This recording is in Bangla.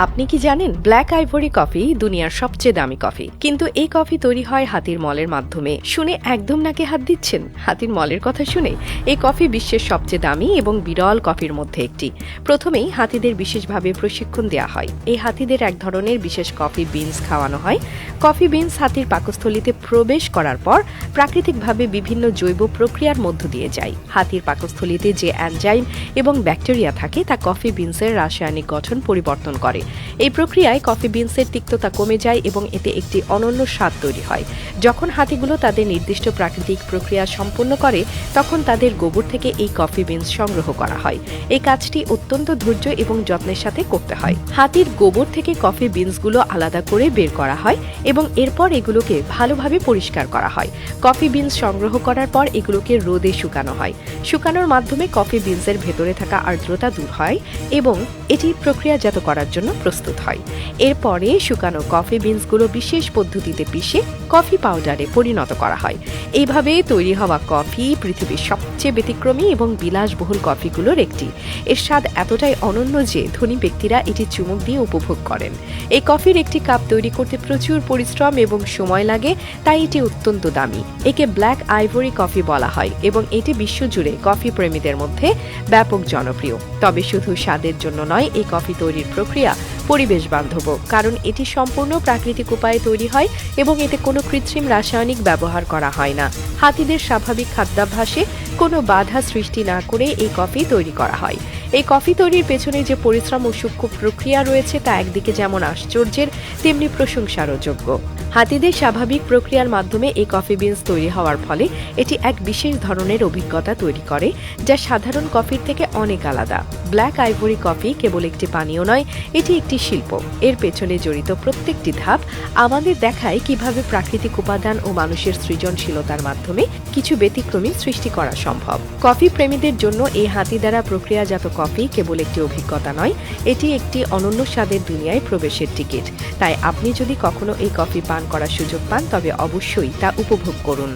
আপনি কি জানেন ব্ল্যাক আইভরি কফি দুনিয়ার সবচেয়ে দামি কফি, কিন্তু এই কফি তৈরি হয় হাতির মলের মাধ্যমে। শুনে একদম নাকে হাত দিচ্ছেন? হাতির মলের কথা শুনে? এই কফি বিশ্বের সবচেয়ে দামি এবং বিরল কফির মধ্যে একটি। প্রথমেই হাতিদের বিশেষভাবে প্রশিক্ষণ দেওয়া হয়। এই হাতিদের এক ধরনের বিশেষ কফি বিনস খাওয়ানো হয়। কফি বিনস হাতির পাকস্থলীতে প্রবেশ করার পর প্রাকৃতিকভাবে বিভিন্ন জৈব প্রক্রিয়ার মধ্য দিয়ে যায়। হাতির পাকস্থলীতে যে এনজাইম এবং ব্যাকটেরিয়া থাকে তা কফি বিনসের রাসায়নিক গঠন পরিবর্তন করে। এই প্রক্রিয়ায় কফি বিনসের তিক্ততা কমে যায় এবং এতে একটি অনন্য স্বাদ তৈরি হয়। যখন হাতিগুলো তাদের নির্দিষ্ট প্রাকৃতিক প্রক্রিয়া সম্পন্ন করে, তখন তাদের গোবর থেকে এই কফি বিনস সংগ্রহ করা হয়। এই কাজটি অত্যন্ত ধৈর্য এবং যত্নের সাথে করতে হয়। হাতির গোবর থেকে কফি বিনসগুলো আলাদা করে বের করা হয় এবং এরপর এগুলোকে ভালোভাবে পরিষ্কার করা হয়। কফি বিনস সংগ্রহ করার পর এগুলোকে রোদে শুকানো হয়। শুকানোর মাধ্যমে কফি বিনসের ভেতরে থাকা আর্দ্রতা দূর হয় এবং এটি প্রক্রিয়াজাত করার জন্য প্রস্তুত হয়। এরপরে শুকানো কফি বিনসগুলো বিশেষ পদ্ধতিতে পিষে কফি পাউডারে পরিণত করা হয়। এইভাবে তৈরি হওয়া কফি পৃথিবীর সবচেয়ে ব্যতিক্রমী এবং বিলাসবহুল কফিগুলোর একটি। এর স্বাদ এতটাই অনন্য যে ধনী ব্যক্তিরা এটি চুমুক দিয়ে উপভোগ করেন। এই কফির একটি কাপ তৈরি করতে প্রচুর পরিশ্রম এবং সময় লাগে, তাই এটি অত্যন্ত দামি। একে ব্ল্যাক আইভরি কফি বলা হয় এবং এটি বিশ্বজুড়ে কফি প্রেমীদের মধ্যে ব্যাপক জনপ্রিয়। তবে শুধু স্বাদের জন্য নয়, এই কফি তৈরির প্রক্রিয়া পরিবেশ বান্ধব, কারণ এটি সম্পূর্ণ প্রাকৃতিক উপায়ে তৈরি হয় এবং এতে কোনো কৃত্রিম রাসায়নিক ব্যবহার করা হয় না। হাতিদের স্বাভাবিক খাদ্যাভ্যাসে কোনো বাধা সৃষ্টি না করে এই কফি তৈরি করা হয়। এই কফি তৈরির পেছনে যে পরিশ্রম ও সূক্ষ্ম প্রক্রিয়া রয়েছে তা একদিকে যেমন আশ্চর্যের, তেমনি প্রশংসারও যোগ্য। হাতিদের স্বাভাবিক প্রক্রিয়ার মাধ্যমে এই কফি বিনস তৈরি হওয়ার ফলে এটি এক বিশেষ ধরনের অভিজ্ঞতা তৈরি করে, যা সাধারণ কফির থেকে অনেক আলাদা। ব্ল্যাক আইভরি কফি কেবল একটি পানীয় নয়, এটি একটি শিল্প। এর পেছনে জড়িত প্রত্যেকটি ধাপ আমাদের দেখায় কিভাবে প্রাকৃতিক উপাদান ও মানুষের সৃজনশীলতার মাধ্যমে কিছু ব্যতিক্রমী সৃষ্টি করা সম্ভব। কফি প্রেমীদের জন্য এই হাতি দ্বারা প্রক্রিয়াজাত কফি কেবল একটি অভিজ্ঞতা নয়, এটি একটি অনন্য স্বাদের দুনিয়ায় প্রবেশের টিকিট। তাই আপনি যদি কখনো এই কফি পান করার সুযোগ পান, তবে অবশ্যই তা উপভোগ করুন।